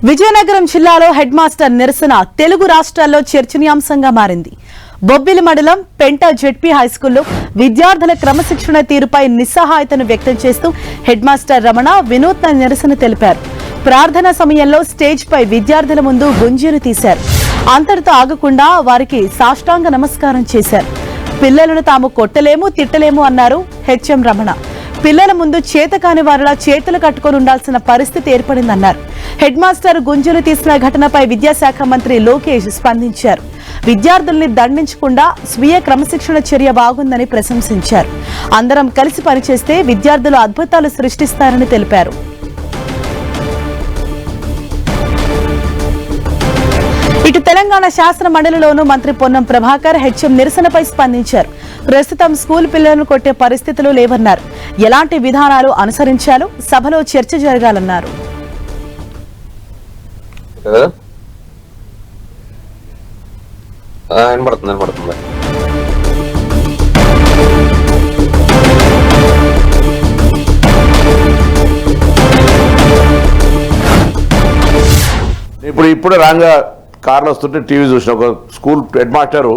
విజయనగరం జిల్లాలో head master నిరసన తెలుగు రాష్ట్రాల్లో చర్చనీయాంశంగా మారింది. బొబ్బిలి మండలం పెంట జెడ్పీ హైస్కూల్లో విద్యార్థుల క్రమశిక్షణ తీరుపై నిస్సహాయతను వ్యక్తం చేస్తూ హెడ్ మాస్టర్ రమణ వినూత్న నిరసన తెలిపారు. ప్రార్థన సమయంలో స్టేజ్ పై విద్యార్థుల ముందు గుంజీలు తీశారు. అంతటితో ఆగకుండా వారికి సాష్టాంగ నమస్కారం చేశారు. పిల్లలను తాము కొట్టలేము, తిట్టలేము అన్నారు హెచ్ఎం రమణ. పిల్లల ముందు చేతకాని వారిలా చేతులు కట్టుకొని ఉండాల్సిన పరిస్థితి ఏర్పడిందన్నారు. హెడ్ మాస్టర్ గుంజులు తీసిన ఘటనపై విద్యాశాఖ మంత్రి లోకేష్ స్పందించారు. విద్యార్థుల్ని దండించకుండా స్వీయ క్రమశిక్షణ చర్య బాగుందని ప్రశంసించారు. అందరం కలిసి పనిచేస్తే విద్యార్థులు అద్భుతాలు సృష్టిస్తారని తెలిపారు. ఇటు తెలంగాణ శాసన మండలిలోనూ మంత్రి పొన్నం ప్రభాకర్ హెచ్ఎం నిరసనపై స్పందించారు. ప్రస్తుతం స్కూల్ పిల్లలను కొట్టే పరిస్థితులు లేవన్నారు. ఎలాంటి విధానాలు అనుసరించాలో సభలో చర్చ జరగాలన్నారు. ఇప్పుడు రాంగా కార్లు వస్తుంటే టీవీ చూసిన ఒక స్కూల్ హెడ్ మాస్టరు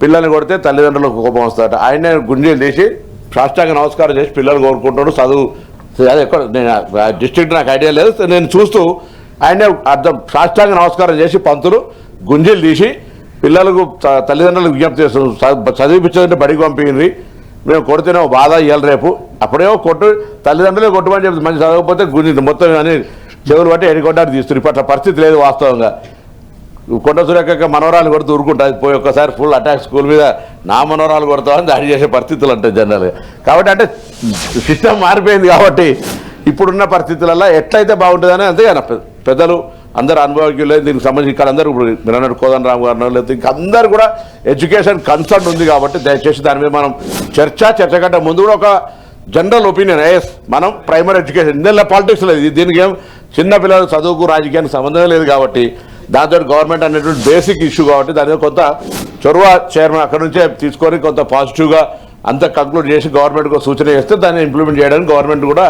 పిల్లల్ని కొడితే తల్లిదండ్రులకు కోపం వస్తారట. ఆయనే గుంజీలు తీసి సాష్టాంగ నమస్కారం చేసి పిల్లలు కోరుకుంటాడు. చదువు అది ఎక్కడ నేను డిస్ట్రిక్ట్ నాకు ఐడియా లేదు. నేను చూస్తూ ఆయనే అర్థం సాష్టాంగ నమస్కారం చేసి పంతులు గుంజీలు తీసి పిల్లలకు తల్లిదండ్రులకు విజ్ఞప్తి చేస్తున్నాం. చదివిపించదంటే బడికి పంపింది. మేము కొడితేనే బాధ ఇవ్వాలి రేపు. అప్పుడేమో కొట్టు తల్లిదండ్రులే కొట్టమని చెప్తుంది. మంచి చదవకపోతే గుంజి మొత్తం అని చెవులు బట్టి ఎన్నికొట్టారు తీస్తుంది. ఇప్పుడు అట్లా పరిస్థితి లేదు వాస్తవంగా. కొండ సురేఖ మనవరాలు కొడుతూ ఊరుకుంటుంది. పోయి ఒక్కసారి ఫుల్ అటాక్ స్కూల్ మీద నా మనవరాలు కొడతామని దాడి చేసే పరిస్థితులు ఉంటాయి జనరల్గా. కాబట్టి అంటే సిస్టమ్ మారిపోయింది. కాబట్టి ఇప్పుడున్న పరిస్థితులలో ఎట్లయితే బాగుంటుందని అంతేగాని పెద్దలు అందరూ అనుభవజ్ఞులు దీనికి సంబంధించి ఇక్కడ అందరూ ఇప్పుడు మీరు అన్నట్టు కోదండరామ్ గారు లేకపోతే ఇంకా అందరూ కూడా ఎడ్యుకేషన్ కన్సర్న్ ఉంది. కాబట్టి దయచేసి దాని మీద మనం చర్చ కంటే ముందు కూడా ఒక జనరల్ ఒపీనియన్ మనం ప్రైమరీ ఎడ్యుకేషన్ ఇందులో పాలిటిక్స్ లేదు. దీనికి ఏం చిన్న పిల్లలు చదువుకు రాజకీయానికి సంబంధం లేదు. కాబట్టి దాంతో గవర్నమెంట్ అనేటువంటి బేసిక్ ఇష్యూ కాబట్టి దాని మీద కొంత చొరవ చైర్మన్ అక్కడ నుంచే తీసుకొని కొంత పాజిటివ్గా అంతా కంక్లూడ్ చేసి గవర్నమెంట్కు సూచన చేస్తే దాన్ని ఇంప్లిమెంట్ చేయడానికి గవర్నమెంట్ కూడా